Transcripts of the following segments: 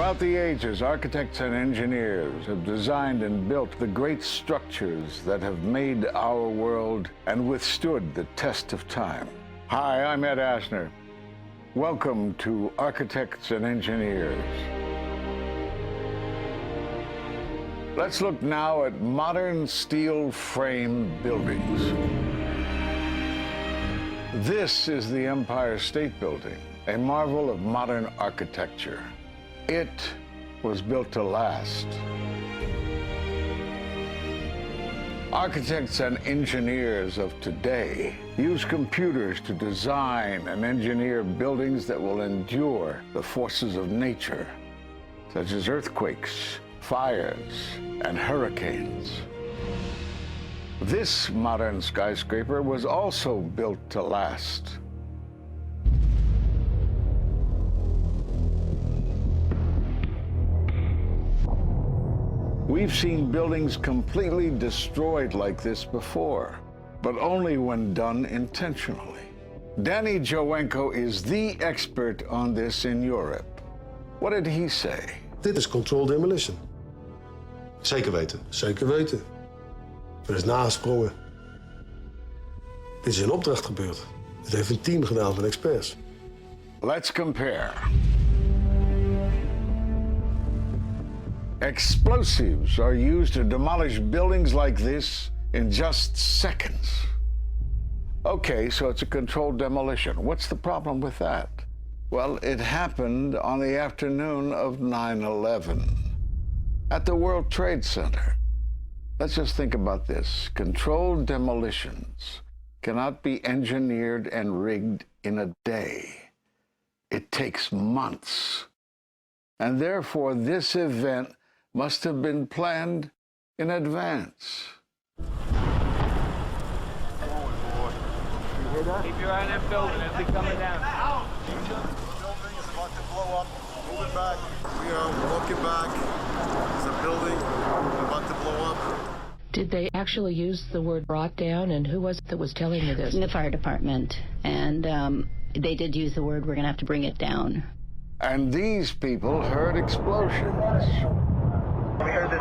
Throughout the ages, architects and engineers have designed and built the great structures that have made our world and withstood the test of time. Hi, I'm Ed Asner. Welcome to Architects and Engineers. Let's look now at modern steel frame buildings. This is the Empire State Building, a marvel of modern architecture. It was built to last. Architects and engineers of today use computers to design and engineer buildings that will endure the forces of nature, such as earthquakes, fires, and hurricanes. This modern skyscraper was also built to last. We've seen buildings completely destroyed like this before, but only when done intentionally. Danny Jowenko is the expert on this in Europe. What did he say? Dit is controlled demolition. Zeker weten. Zeker weten. Er is nagesprongen. Dit is in opdracht gebeurd. Dit heeft een team gedaan van experts. Let's compare. Explosives are used to demolish buildings like this in just seconds. Okay, so it's a controlled demolition. What's the problem with that? Well, it happened on the afternoon of 9/11 at the World Trade Center. Let's just think about this. Controlled demolitions cannot be engineered and rigged in a day. It takes months. And therefore, this event must have been planned in advance. You hear that? Keep your eye on that building as they're coming down. The building is about to blow up. Moving back. We are walking back. There's a building about to blow up. Did they actually use the word brought down, and who was it that was telling you this? The fire department, and they did use the word, we're going to have to bring it down. And these people heard explosions. We heard this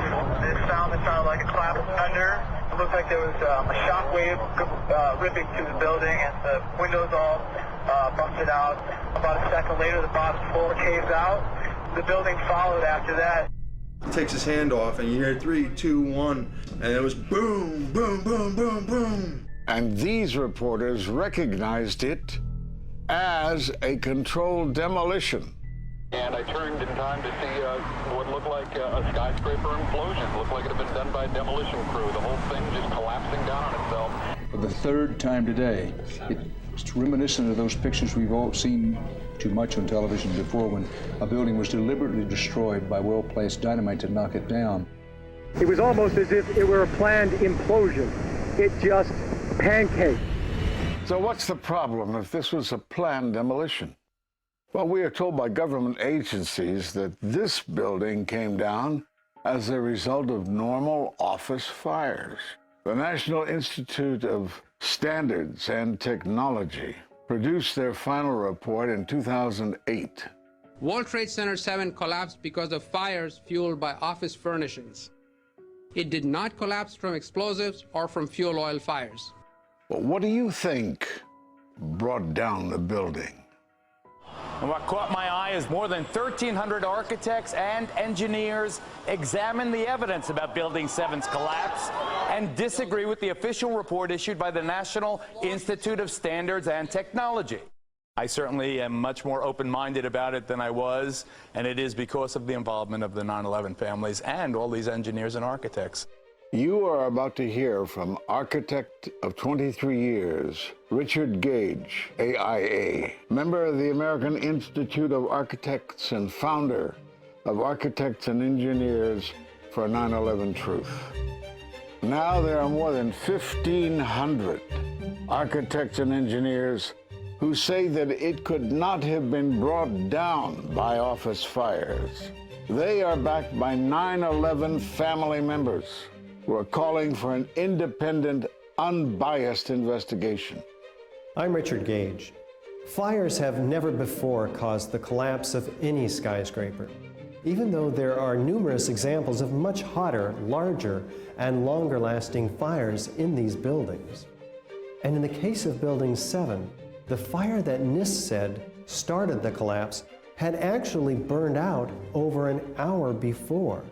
sound that sounded like a clap of thunder. It looked like there was a shock wave ripping through the building, and the windows all busted out. About a second later, the bottom floor caves out. The building followed after that. He takes his hand off, and you hear 3, 2, 1, and it was boom, boom, boom, boom, boom. And these reporters recognized it as a controlled demolition. And I turned in time to see what looked like a skyscraper implosion. It looked like it had been done by a demolition crew. The whole thing just collapsing down on itself. For the third time today, it's reminiscent of those pictures we've all seen too much on television before, when a building was deliberately destroyed by well-placed dynamite to knock it down. It was almost as if it were a planned implosion. It just pancaked. So what's the problem if this was a planned demolition? Well, we are told by government agencies that this building came down as a result of normal office fires. The National Institute of Standards and Technology produced their final report in 2008. World Trade Center 7 collapsed because of fires fueled by office furnishings. It did not collapse from explosives or from fuel oil fires. But what do you think brought down the building? And what caught my eye is more than 1,300 architects and engineers examined the evidence about Building 7's collapse and disagree with the official report issued by the National Institute of Standards and Technology. I certainly am much more open-minded about it than I was, and it is because of the involvement of the 9/11 families and all these engineers and architects. You are about to hear from architect of 23 years, Richard Gage, AIA, member of the American Institute of Architects and founder of Architects and Engineers for 9/11 Truth. Now there are more than 1,500 architects and engineers who say that it could not have been brought down by office fires. They are backed by 9/11 family members who are calling for an independent, unbiased investigation. I'm Richard Gage. Fires have never before caused the collapse of any skyscraper. even though there are numerous examples of much hotter, larger, and longer-lasting fires in these buildings. And in the case of Building 7, the fire that NIST said started the collapse had actually burned out over an hour before.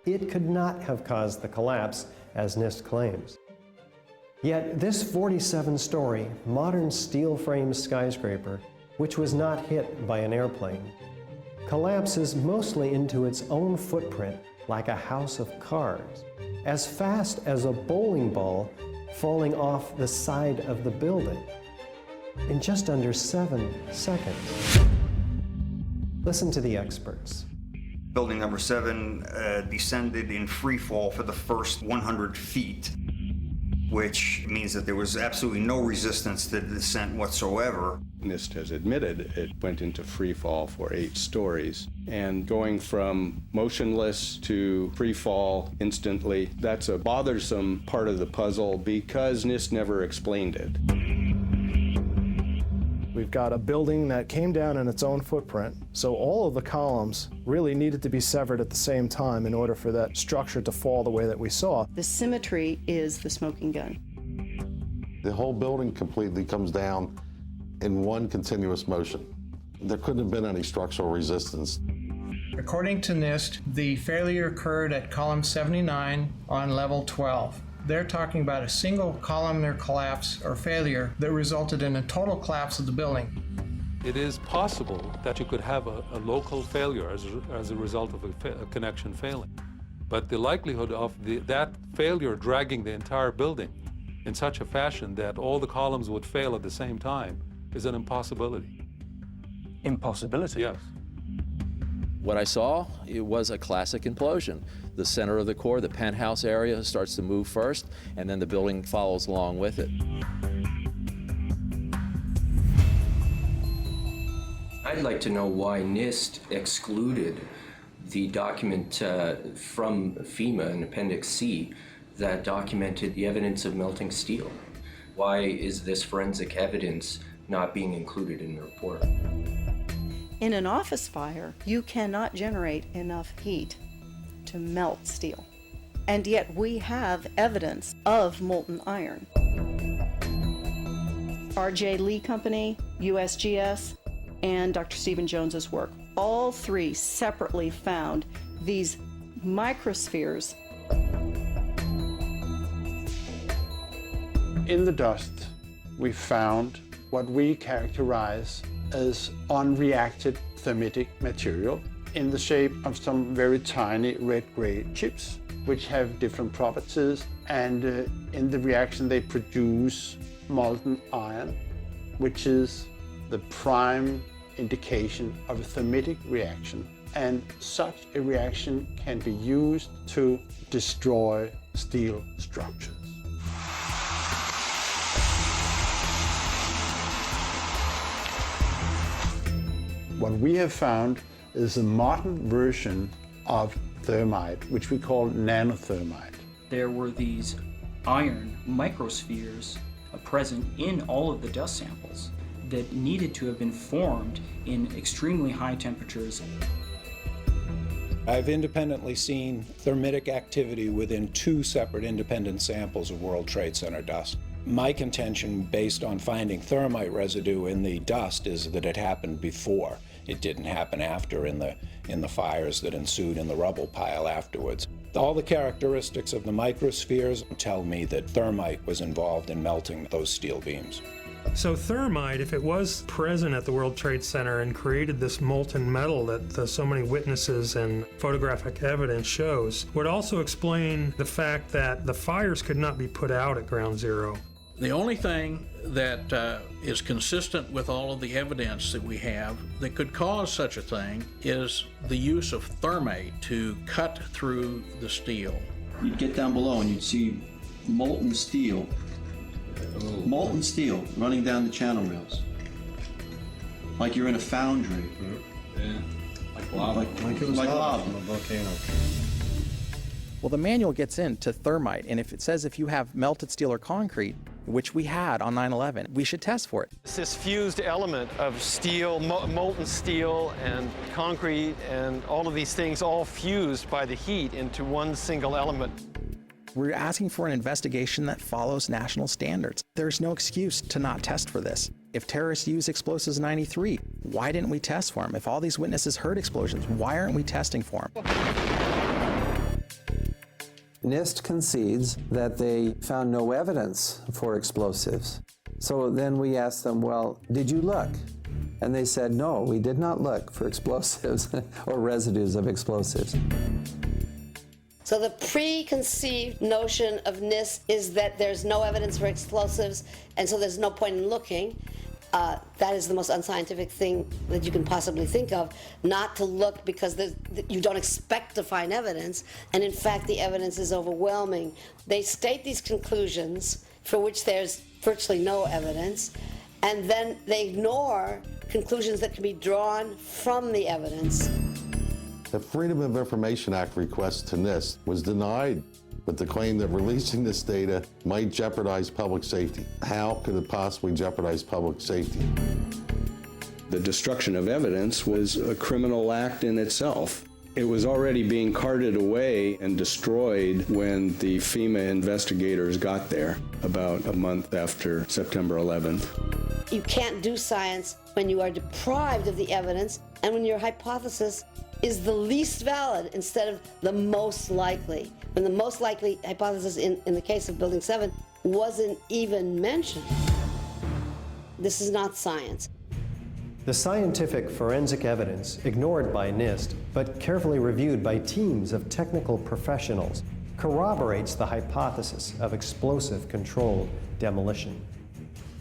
It could not have caused the collapse, as NIST claims. Yet this 47-story, modern steel-frame skyscraper, which was not hit by an airplane, collapses mostly into its own footprint like a house of cards, as fast as a bowling ball falling off the side of the building, in just under 7 seconds. Listen to the experts. Building number 7 descended in free fall for the first 100 feet, which means that there was absolutely no resistance to the descent whatsoever. NIST has admitted it went into free fall for 8 stories. And going from motionless to free fall instantly, that's a bothersome part of the puzzle because NIST never explained it. We've got a building that came down in its own footprint, so all of the columns really needed to be severed at the same time in order for that structure to fall the way that we saw. The symmetry is the smoking gun. The whole building completely comes down in one continuous motion. There couldn't have been any structural resistance. According to NIST, the failure occurred at column 79 on level 12. They're talking about a single columnar collapse or failure that resulted in a total collapse of the building. It is possible that you could have a local failure as a result of a connection failing. But the likelihood of that failure dragging the entire building in such a fashion that all the columns would fail at the same time is an impossibility. Impossibility? Yes. What I saw, it was a classic implosion. The center of the core, the penthouse area, starts to move first, and then the building follows along with it. I'd like to know why NIST excluded the document from FEMA in Appendix C that documented the evidence of melting steel. Why is this forensic evidence not being included in the report? In an office fire, you cannot generate enough heat to melt steel. And yet we have evidence of molten iron. R.J. Lee Company, USGS, and Dr. Stephen Jones's work, all three separately found these microspheres. In the dust, we found what we characterize as unreacted thermitic material in the shape of some very tiny red-gray chips, which have different properties, and in the reaction they produce molten iron, which is the prime indication of a thermitic reaction. And such a reaction can be used to destroy steel structures. What we have found is a modern version of thermite, which we call nano-thermite. There were these iron microspheres present in all of the dust samples that needed to have been formed in extremely high temperatures. I've independently seen thermitic activity within 2 separate independent samples of World Trade Center dust. My contention, based on finding thermite residue in the dust, is that it happened before. It didn't happen after in the fires that ensued in the rubble pile afterwards. All the characteristics of the microspheres tell me that thermite was involved in melting those steel beams. So thermite, if it was present at the World Trade Center and created this molten metal that so many witnesses and photographic evidence shows, would also explain the fact that the fires could not be put out at Ground Zero. The only thing that is consistent with all of the evidence that we have that could cause such a thing is the use of thermite to cut through the steel. You'd get down below and you'd see molten steel running down the channel rails. Like you're in a foundry. Yeah. Like lava. Like it was lava. From a volcano. Well, the manual gets into thermite, and if it says if you have melted steel or concrete, which we had on 9/11. We should test for it. It's this fused element of steel, molten steel and concrete and all of these things all fused by the heat into one single element. We're asking for an investigation that follows national standards. There's no excuse to not test for this. If terrorists used explosives in '93, why didn't we test for them? If all these witnesses heard explosions, why aren't we testing for them? NIST concedes that they found no evidence for explosives. So then we asked them, well, did you look? And they said, no, we did not look for explosives or residues of explosives. So the preconceived notion of NIST is that there's no evidence for explosives, and so there's no point in looking. That is the most unscientific thing that you can possibly think of, not to look because you don't expect to find evidence, and in fact the evidence is overwhelming. They state these conclusions for which there's virtually no evidence, and then they ignore conclusions that can be drawn from the evidence. The Freedom of Information Act request to NIST was denied with the claim that releasing this data might jeopardize public safety. How could it possibly jeopardize public safety? The destruction of evidence was a criminal act in itself. It was already being carted away and destroyed when the FEMA investigators got there about a month after September 11th. You can't do science when you are deprived of the evidence and when your hypothesis is the least valid instead of the most likely. When the most likely hypothesis in the case of Building 7 wasn't even mentioned. This is not science. The scientific forensic evidence, ignored by NIST, but carefully reviewed by teams of technical professionals, corroborates the hypothesis of explosive controlled demolition.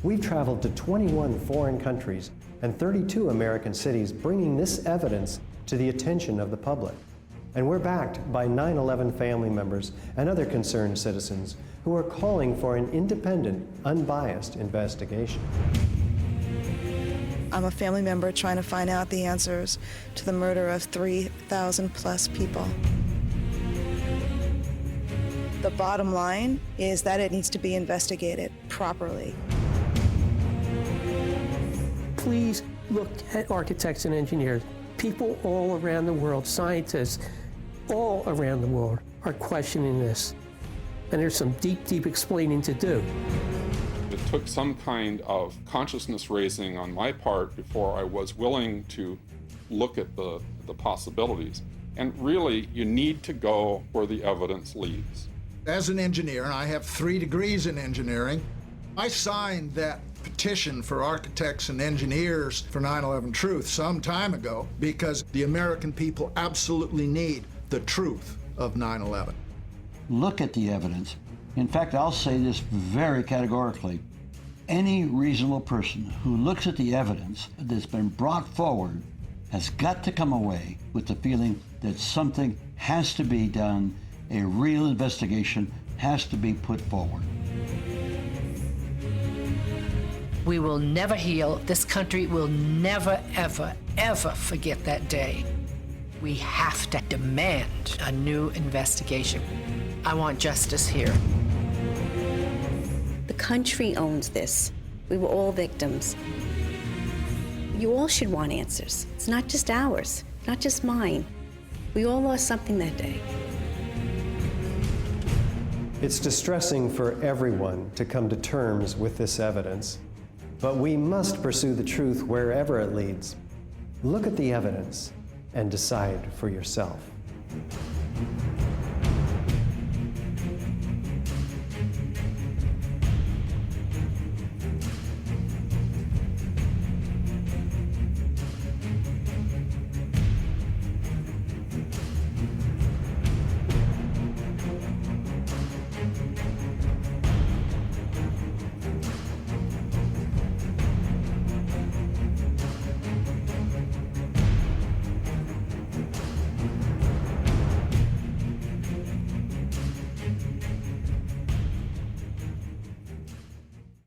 We've traveled to 21 foreign countries and 32 American cities, bringing this evidence to the attention of the public. And we're backed by 9/11 family members and other concerned citizens who are calling for an independent, unbiased investigation. I'm a family member trying to find out the answers to the murder of 3,000 plus people. The bottom line is that it needs to be investigated properly. Please look at architects and engineers. People all around the world, scientists all around the world are questioning this. And there's some deep, deep explaining to do. It took some kind of consciousness raising on my part before I was willing to look at the possibilities. And really, you need to go where the evidence leads. As an engineer, and I have 3 degrees in engineering, I signed that petition for architects and engineers for 9/11 truth some time ago because the American people absolutely need the truth of 9/11. Look at the evidence. In fact, I'll say this very categorically. Any reasonable person who looks at the evidence that's been brought forward has got to come away with the feeling that something has to be done, a real investigation has to be put forward. We will never heal. This country will never, ever, ever forget that day. We have to demand a new investigation. I want justice here. The country owns this. We were all victims. You all should want answers. It's not just ours, not just mine. We all lost something that day. It's distressing for everyone to come to terms with this evidence. But we must pursue the truth wherever it leads. Look at the evidence and decide for yourself.